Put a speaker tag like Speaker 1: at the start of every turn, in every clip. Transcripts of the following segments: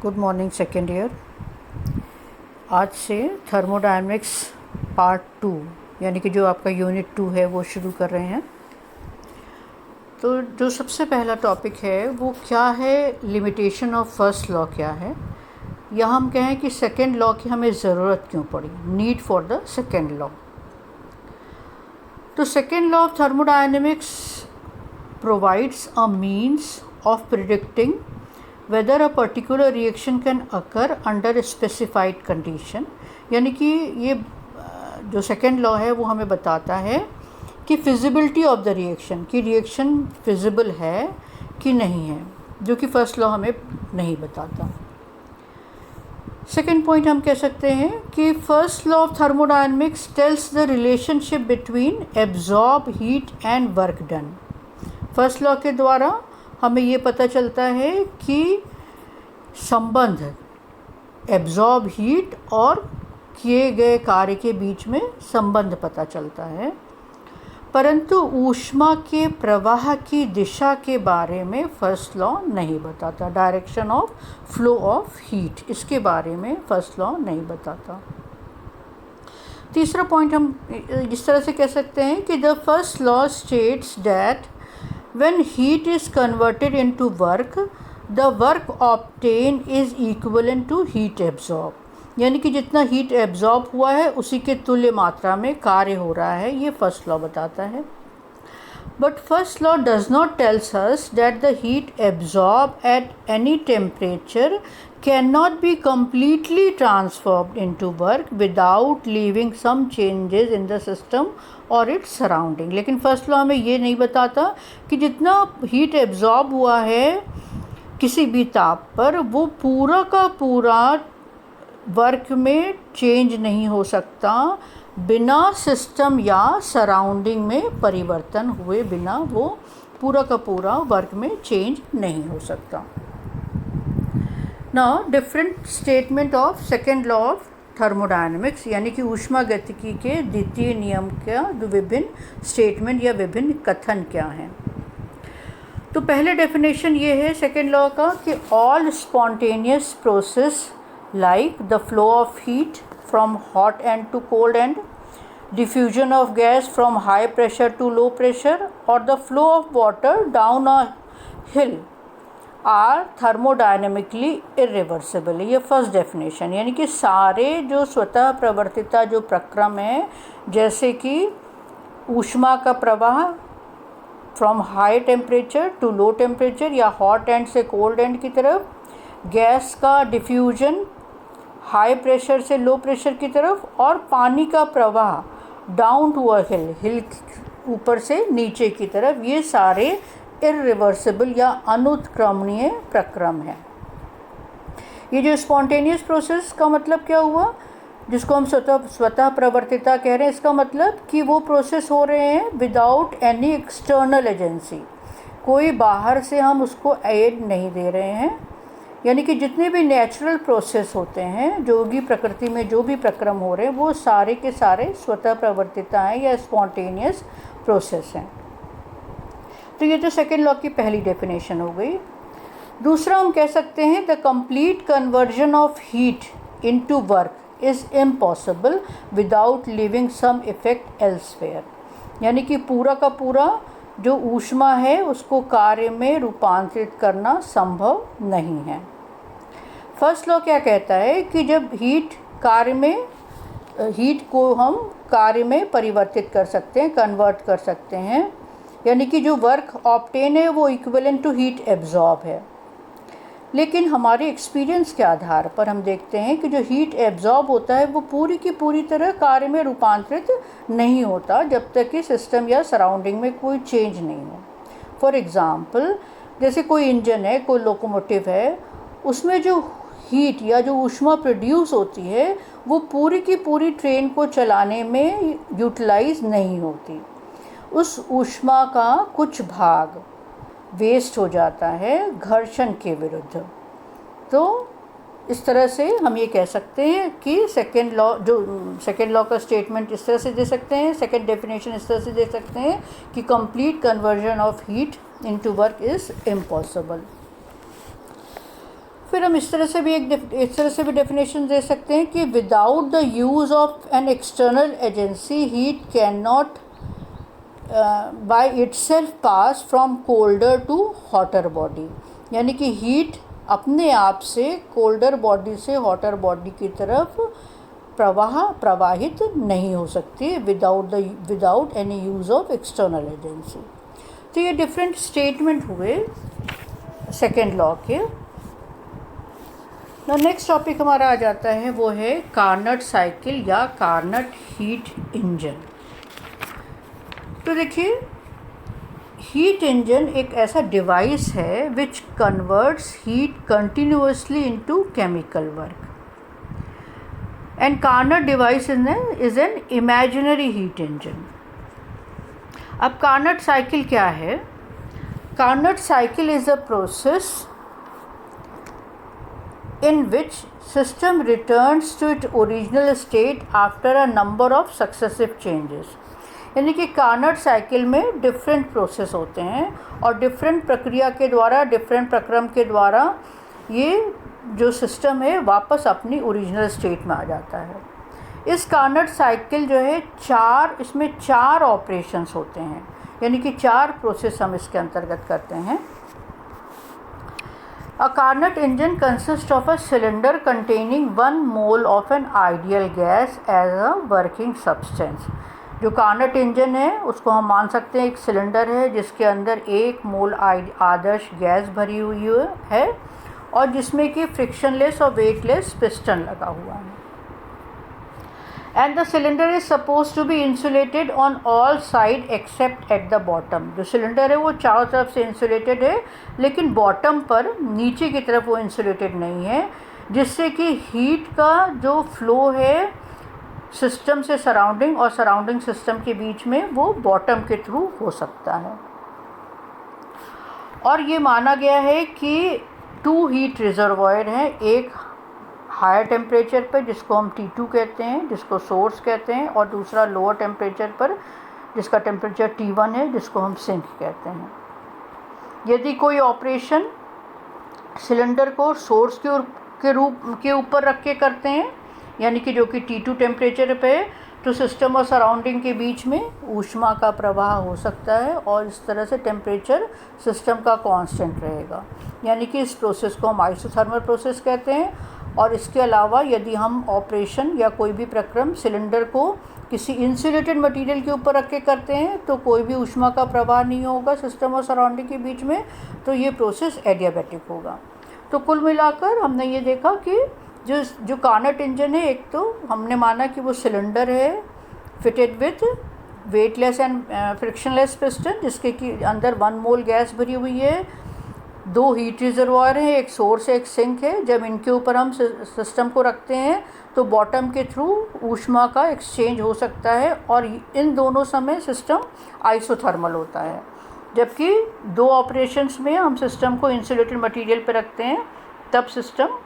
Speaker 1: Good morning second year. आज से thermodynamics part 2 यानी कि जो आपका यूनिट 2 है वो शुरू कर रहे हैं। तो जो सबसे पहला टॉपिक है वो क्या है, लिमिटेशन ऑफ फर्स्ट लॉ क्या है, या हम कहें कि सेकेंड लॉ की हमें ज़रूरत क्यों पड़ी, need for the second law. तो second law of thermodynamics provides a means of predicting whether a particular reaction can occur under a specified condition। यानी कि ये जो सेकेंड लॉ है वो हमें बताता है कि फिजिबिलिटी ऑफ द रिएक्शन, कि रिएक्शन फिजिबल है कि नहीं है, जो कि फर्स्ट लॉ हमें नहीं बताता। सेकेंड पॉइंट हम कह सकते हैं कि first law of thermodynamics tells the relationship between absorb heat and work done. First law के द्वारा हमें ये पता चलता है कि संबंध एब्जॉर्ब हीट और किए गए कार्य के बीच में संबंध पता चलता है, परंतु ऊष्मा के प्रवाह की दिशा के बारे में फर्स्ट लॉ नहीं बताता। Direction of flow of heat, इसके बारे में फर्स्ट लॉ नहीं बताता। तीसरा पॉइंट हम इस तरह से कह सकते हैं कि the first law states that when heat is converted into work, the work obtained is equivalent to heat absorbed। यानी कि जितना हीट एब्जॉर्ब हुआ है उसी के तुल्य मात्रा में कार्य हो रहा है, ये फर्स्ट लॉ बताता है। But first law does not tells us that the heat absorb at any temperature cannot be completely transformed into work without leaving some changes in the system or its surrounding। लेकिन first law हमें ये नहीं बताता कि जितना heat absorb हुआ है किसी भी ताप पर वो पूरा का पूरा वर्क में चेंज नहीं हो सकता बिना सिस्टम या सराउंडिंग में परिवर्तन हुए बिना वो पूरा का पूरा वर्क में चेंज नहीं हो सकता। Now different statement of second law of thermodynamics यानी कि ऊष्मागतिकी के द्वितीय नियम का जो विभिन्न स्टेटमेंट या विभिन्न कथन क्या हैं। तो पहले डेफिनेशन ये है सेकेंड लॉ का कि all spontaneous process like the flow of heat from hot end to cold end, diffusion of gas from high pressure to low pressure और the flow of water down a hill are thermodynamically irreversible. ये first definition, यानी कि सारे जो स्वतः प्रवर्तिता जो प्रक्रम है, जैसे कि ऊष्मा का प्रवाह from high temperature to low temperature या हॉट एंड से कोल्ड एंड की तरफ, गैस का डिफ्यूजन हाई प्रेशर से लो प्रेशर की तरफ, और पानी का प्रवाह डाउन टू अ हिल ऊपर से नीचे की तरफ, ये सारे इरिवर्सिबल या अनुत्क्रमणीय प्रक्रम है। ये जो स्पॉन्टेनियस प्रोसेस का मतलब क्या हुआ, जिसको हम स्वतः प्रवर्तिता कह रहे हैं, इसका मतलब कि वो प्रोसेस हो रहे हैं विदाउट एनी एक्सटर्नल एजेंसी, कोई बाहर से हम उसको एड नहीं दे रहे हैं। यानी कि जितने भी नेचुरल प्रोसेस होते हैं, जो भी प्रकृति में जो भी प्रक्रम हो रहे हैं, वो सारे के सारे स्वतः प्रवर्तिता हैं या स्पॉन्टेनियस प्रोसेस हैं। तो ये तो सेकेंड लॉ की पहली डेफिनेशन हो गई। दूसरा हम कह सकते हैं the complete conversion of heat into work is impossible without leaving some effect elsewhere. यानी कि पूरा का पूरा जो ऊष्मा है उसको कार्य में रूपांतरित करना संभव नहीं है। फर्स्ट लॉ क्या कहता है कि जब हीट को हम कार्य में परिवर्तित कर सकते हैं, कन्वर्ट कर सकते हैं, यानी कि जो वर्क ऑब्टेन है वो इक्विवेलेंट टू हीट एब्जॉर्ब है। लेकिन हमारे एक्सपीरियंस के आधार पर हम देखते हैं कि जो हीट एब्जॉर्ब होता है वो पूरी की पूरी तरह कार्य में रूपांतरित नहीं होता जब तक कि सिस्टम या सराउंडिंग में कोई चेंज नहीं हो। फॉर एग्ज़ाम्पल, जैसे कोई इंजन है, कोई लोकोमोटिव है, उसमें जो हीट या जो ऊष्मा प्रोड्यूस होती है वो पूरी की पूरी ट्रेन को चलाने में यूटिलाइज नहीं होती। उस ऊष्मा का कुछ भाग वेस्ट हो जाता है घर्षण के विरुद्ध। तो इस तरह से हम ये कह सकते हैं कि सेकेंड लॉ का स्टेटमेंट इस तरह से दे सकते हैं, सेकेंड डेफिनेशन इस तरह से दे सकते हैं कि complete conversion of heat into work is impossible. फिर फिर हम इस तरह से भी डेफिनेशन दे सकते हैं कि without the use of an external agency heat can not by itself pass from colder to hotter body, यानी कि हीट अपने आप से कोल्डर बॉडी से हॉटर बॉडी की तरफ प्रवाहित नहीं हो सकती without any use of external agency. तो ये डिफरेंट स्टेटमेंट हुए सेकेंड लॉ के। नेक्स्ट टॉपिक हमारा आ जाता है, वो है कार्नट साइकिल या कार्नट हीट इंजन। तो देखिए, हीट इंजन एक ऐसा डिवाइस है which converts heat continuously into chemical work, and Carnot device is an imaginary heat engine. अब कार्नट साइकिल क्या है? Carnot cycle is a process in which system returns to its original state after a number of successive changes। यानी कि Carnot cycle में different process होते हैं और different प्रक्रिया के द्वारा, डिफरेंट प्रक्रम के द्वारा ये जो सिस्टम है वापस अपनी ओरिजिनल स्टेट में आ जाता है। इस कार्नट साइकिल जो है इसमें चार ऑपरेशंस होते हैं, यानी कि चार प्रोसेस हम इसके अंतर्गत करते हैं। A Carnot engine consists of a cylinder containing 1 mole of an ideal gas as a working substance। जो कार्नट इंजन है उसको हम मान सकते हैं एक सिलेंडर है जिसके अंदर 1 मोल आदर्श गैस भरी हुई है और जिसमें कि फ्रिक्शनलेस और वेटलेस पिस्टन लगा हुआ है। And the cylinder is suppose to be insulated on all side except at the bottom. जो सिलेंडर है वो चारों तरफ से इंसुलेटेड है, लेकिन बॉटम पर नीचे की तरफ वो इंसुलेटेड नहीं है, जिससे कि हीट का जो फ्लो है सिस्टम से सराउंडिंग और सराउंडिंग सिस्टम के बीच में वो बॉटम के थ्रू हो सकता है। और ये माना गया है कि 2 हीट रिजर्वॉयर हैं, एक हायर टेम्परेचर पर जिसको हम T2 कहते हैं, जिसको सोर्स कहते हैं, और दूसरा लोअर टेम्परेचर पर जिसका टेम्परेचर T1 है, जिसको हम सिंक कहते हैं। यदि कोई ऑपरेशन सिलेंडर को सोर्स के रूप के ऊपर रख के करते हैं, यानी कि जो कि T2 टेम्परेचर पे है, तो सिस्टम और सराउंडिंग के बीच में ऊष्मा का प्रवाह हो सकता है और इस तरह से टेम्परेचर सिस्टम का कांस्टेंट रहेगा, यानी कि इस प्रोसेस को हम आइसोथर्मल प्रोसेस कहते हैं। और इसके अलावा यदि हम ऑपरेशन या कोई भी प्रक्रम सिलेंडर को किसी इंसुलेटेड मटेरियल के ऊपर रख के करते हैं तो कोई भी ऊष्मा का प्रवाह नहीं होगा सिस्टम और सराउंडिंग के बीच में, तो ये प्रोसेस एडियाबैटिक होगा। तो कुल मिलाकर हमने ये देखा कि जो कार्नट इंजन है, एक तो हमने माना कि वो सिलेंडर है fitted with weightless and frictionless piston जिसके कि अंदर 1 मोल गैस भरी हुई है, 2 हीट रिजर्वॉयर हैं, एक सोर्स है, एक सिंक है। जब इनके ऊपर हम सिस्टम को रखते हैं तो बॉटम के थ्रू ऊष्मा का एक्सचेंज हो सकता है और इन दोनों समय सिस्टम आइसोथर्मल होता है। जबकि 2 ऑपरेशंस में हम सिस्टम को इंसुलेटेड मटेरियल पर रखते हैं तब सिस्टम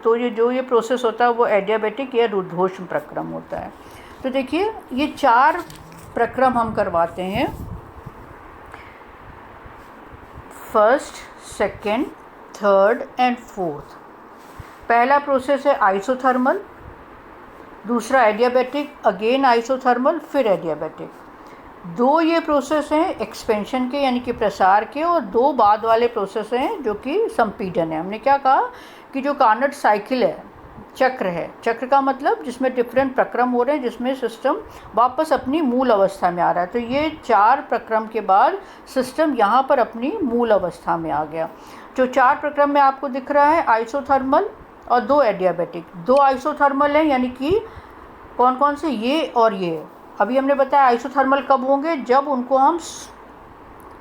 Speaker 1: तो ये प्रोसेस होता है वो एडियाबैटिक या रुद्धोष्म प्रक्रम होता है। तो देखिए, ये 4 प्रक्रम हम करवाते हैं, first, second, third and fourth. पहला प्रोसेस है आइसोथर्मल, दूसरा एडियाबैटिक, अगेन आइसोथर्मल, फिर एडियाबैटिक। 2 ये प्रोसेस हैं एक्सपेंशन के यानी कि प्रसार के, और 2 बाद वाले प्रोसेस हैं जो कि संपीडन है। हमने क्या कहा कि जो कार्नट साइकिल है, चक्र है, चक्र का मतलब जिसमें डिफरेंट प्रक्रम हो रहे हैं, जिसमें सिस्टम वापस अपनी मूल अवस्था में आ रहा है। तो ये 4 प्रक्रम के बाद सिस्टम यहाँ पर अपनी मूल अवस्था में आ गया। जो 4 प्रक्रम में आपको दिख रहा है, आइसोथर्मल और 2 एडियाबैटिक। 2 आइसोथर्मल हैं, यानी कि कौन कौन से, ये और ये। अभी हमने बताया आइसोथर्मल कब होंगे, जब उनको हम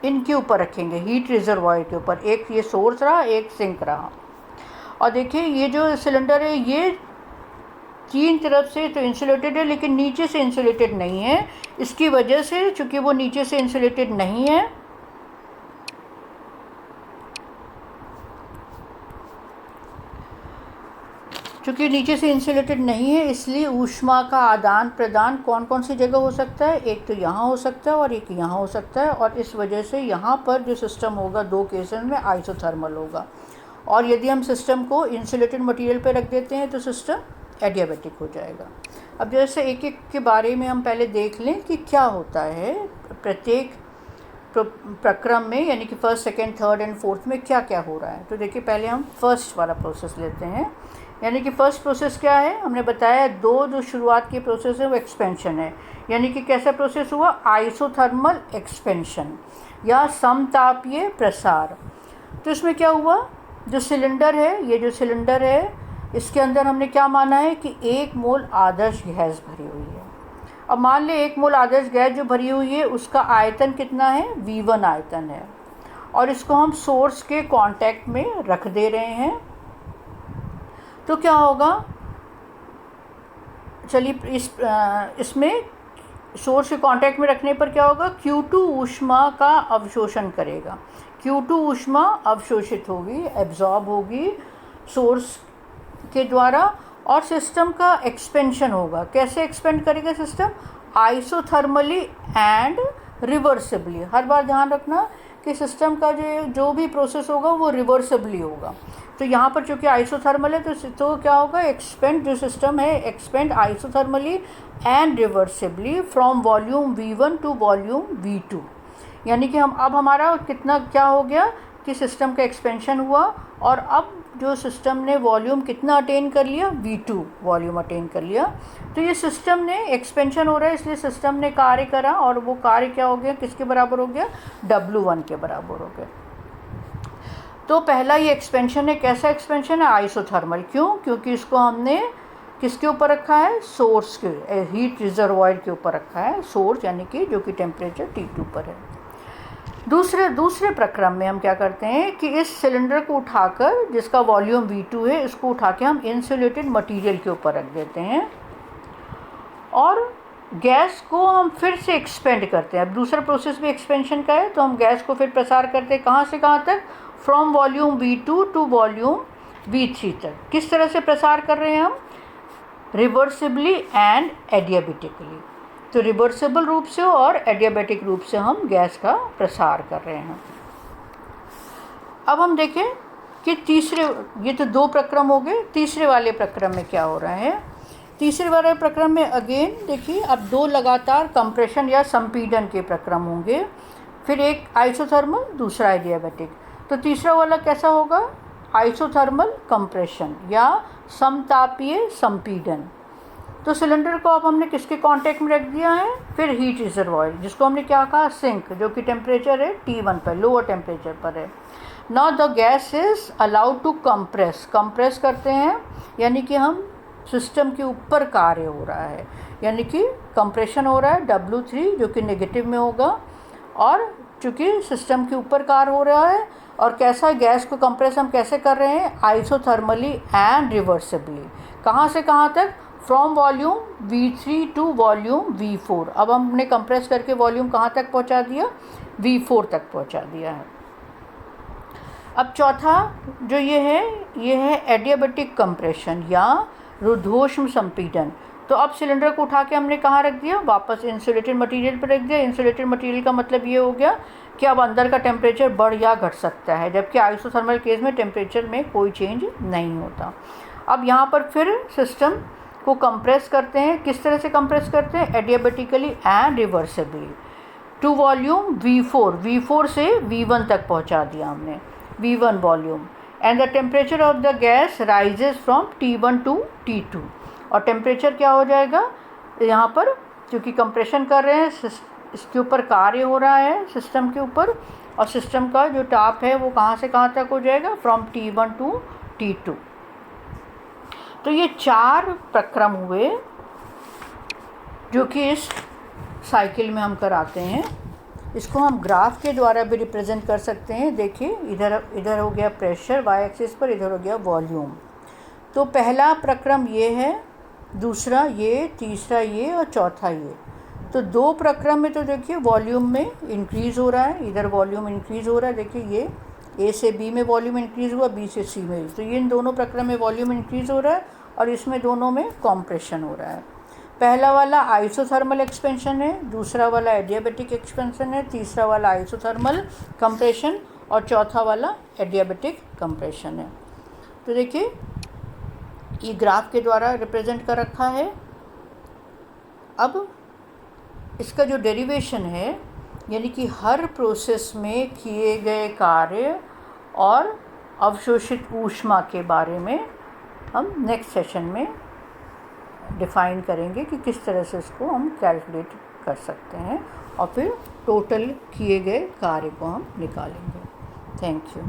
Speaker 1: इनके ऊपर रखेंगे, हीट रिजर्वॉयर के ऊपर। एक ये सोर्स रहा, एक सिंक रहा। और देखिए, ये जो सिलेंडर है ये 3 तरफ से तो इंसुलेटेड है, लेकिन नीचे से इंसुलेटेड नहीं है। इसकी वजह से, चूँकि वो नीचे से इंसुलेटेड नहीं है, चूँकि नीचे से इंसुलेटेड नहीं है, इसलिए ऊष्मा का आदान प्रदान कौन कौन सी जगह हो सकता है, एक तो यहाँ हो सकता है और एक यहाँ हो सकता है। और इस वजह से यहाँ पर जो सिस्टम होगा 2 केसेस में आइसोथर्मल होगा। और यदि हम सिस्टम को इंसुलेटेड मटेरियल पर रख देते हैं तो सिस्टम एडियाबैटिक हो जाएगा। अब जैसे एक एक के बारे में हम पहले देख लें कि क्या होता है प्रत्येक प्रक्रम में, यानी कि first, second, third and fourth में क्या क्या हो रहा है। तो देखिए पहले हम फर्स्ट वाला प्रोसेस लेते हैं, यानी कि फर्स्ट प्रोसेस क्या है, हमने बताया जो शुरुआत की प्रोसेस है वो एक्सपेंशन है। यानी कि कैसा प्रोसेस हुआ, आइसोथर्मल एक्सपेंशन या समतापीय प्रसार। तो इसमें क्या हुआ, जो सिलेंडर है, ये जो सिलेंडर है इसके अंदर हमने क्या माना है कि 1 मोल आदर्श गैस भरी हुई है। अब मान ले 1 मोल आदर्श गैस जो भरी हुई है उसका आयतन कितना है, V1 आयतन है, और इसको हम सोर्स के कांटेक्ट में रख दे रहे हैं। तो क्या होगा, चलिए इसमें सोर्स के कांटेक्ट में रखने पर क्या होगा, Q2 ऊष्मा का अवशोषण करेगा। Q2 ऊष्मा अवशोषित होगी, एब्जॉर्ब होगी सोर्स के द्वारा, और सिस्टम का एक्सपेंशन होगा। कैसे एक्सपेंड करेगा सिस्टम, आइसोथर्मली एंड रिवर्सिबली। हर बार ध्यान रखना कि सिस्टम का जो भी प्रोसेस होगा वो रिवर्सिबली होगा। तो यहाँ पर चूँकि आइसोथर्मल है तो क्या होगा, एक्सपेंड जो सिस्टम है expand isothermally and reversibly from volume V1 to volume V2। यानी कि अब हमारा कितना क्या हो गया कि सिस्टम का एक्सपेंशन हुआ, और अब जो सिस्टम ने वॉल्यूम कितना अटेन कर लिया, V2 वॉल्यूम अटेन कर लिया। तो ये सिस्टम ने एक्सपेंशन हो रहा है, इसलिए सिस्टम ने कार्य करा, और वो कार्य क्या हो गया, किसके बराबर हो गया, W1 के बराबर हो गया। तो पहला ये एक्सपेंशन है, कैसा एक्सपेंशन है, आइसोथर्मल। क्यों, क्योंकि इसको हमने किसके ऊपर रखा है, सोर्स के, हीट रिजर्वॉयर के ऊपर रखा है, सोर्स यानी कि जो कि टेम्परेचर T2 पर है। दूसरे प्रक्रम में हम क्या करते हैं कि इस सिलेंडर को उठाकर, जिसका वॉल्यूम V2 है, इसको उठा के हम इंसुलेटेड मटेरियल के ऊपर रख देते हैं, और गैस को हम फिर से एक्सपेंड करते हैं। अब दूसरा प्रोसेस भी एक्सपेंशन का है, तो हम गैस को फिर प्रसार करते हैं, कहाँ से कहाँ तक, from volume V2 to volume V3 तक। किस तरह से प्रसार कर रहे हैं हम, रिवर्सिबली एंड एडियाबेटिकली। तो रिवर्सिबल रूप से और एडियाबेटिक रूप से हम गैस का प्रसार कर रहे हैं। अब हम देखें कि ये तो 2 प्रक्रम हो गए, तीसरे वाले प्रक्रम में क्या हो रहा है। तीसरे वाले प्रक्रम में अगेन देखिए, अब 2 लगातार कंप्रेशन या संपीडन के प्रक्रम होंगे, फिर एक आइसोथर्मल, दूसरा एडियाबेटिक। तो तीसरा वाला कैसा होगा, आइसोथर्मल कंप्रेशन या समतापीय संपीडन। तो सिलेंडर को अब हमने किसके कांटेक्ट में रख दिया है, फिर हीट रिजर्वॉयर, जिसको हमने क्या कहा, सिंक, जो कि टेम्परेचर है T1 पर, लोअर टेम्परेचर पर है। Now the gas is allowed to compress करते हैं, यानी कि हम सिस्टम के ऊपर कार्य हो रहा है, यानी कि कंप्रेशन हो रहा है W3 जो कि नेगेटिव में होगा, और चूँकि सिस्टम के ऊपर कार्य हो रहा है, और कैसा गैस को कंप्रेस हम कैसे कर रहे हैं, आइसोथर्मली एंड रिवर्सिबली। कहाँ से कहाँ तक, from volume V3 to volume V4। अब हमने कंप्रेस करके वॉल्यूम कहाँ तक पहुँचा दिया, V4 तक पहुँचा दिया है। अब चौथा जो ये है एडियाबेटिक कंप्रेशन या रुद्धोष्म संपीडन। तो अब सिलेंडर को उठा के हमने कहाँ रख दिया, वापस इंसुलेटेड मटेरियल पर रख दिया। इंसुलेटेड मटेरियल का मतलब ये हो गया कि अब अंदर का टेम्परेचर बढ़ या घट सकता है, जबकि आइसोथर्मल केस में टेम्परेचर में कोई चेंज नहीं होता। अब यहाँ पर फिर सिस्टम को कंप्रेस करते हैं, किस तरह से कंप्रेस करते हैं, adiabatically and reversibly to volume V4 से V1 तक पहुँचा दिया हमने, V1 volume, and the temperature of the gas rises from T1 to T2। और टेम्परेचर क्या हो जाएगा, यहाँ पर क्योंकि कंप्रेशन कर रहे हैं, इसके ऊपर कार्य हो रहा है सिस्टम के ऊपर, और सिस्टम का जो टॉप है वो कहाँ से कहाँ तक हो जाएगा, फ्रॉम T1 टू T2। तो ये 4 प्रक्रम हुए जो कि इस साइकिल में हम कराते हैं। इसको हम ग्राफ के द्वारा भी रिप्रेजेंट कर सकते हैं। देखिए इधर हो गया प्रेशर वाई एक्सिस पर, इधर हो गया वॉल्यूम। तो पहला प्रक्रम ये है, दूसरा ये, तीसरा ये और चौथा ये। तो 2 प्रक्रम में तो देखिए वॉल्यूम में इंक्रीज़ हो रहा है, इधर वॉल्यूम इंक्रीज़ हो रहा है। देखिए ये A से B में वॉल्यूम इंक्रीज़ हुआ, B से C में। तो ये इन दोनों प्रक्रम में वॉल्यूम इंक्रीज़ हो रहा है, और इसमें दोनों में कॉम्प्रेशन हो रहा है। पहला वाला आइसोथर्मल एक्सपेंशन है, दूसरा वाला एडियाबेटिक एक्सपेंशन है, तीसरा वाला आइसोथर्मल कंप्रेशन, और चौथा वाला एडियाबेटिक कंप्रेशन है। तो देखिए ये ग्राफ के द्वारा रिप्रेजेंट कर रखा है। अब इसका जो डेरिवेशन है, यानी कि हर प्रोसेस में किए गए कार्य और अवशोषित ऊष्मा के बारे में हम नेक्स्ट सेशन में डिफ़ाइन करेंगे कि किस तरह से इसको हम कैलकुलेट कर सकते हैं और फिर टोटल किए गए कार्य को हम निकालेंगे। Thank you.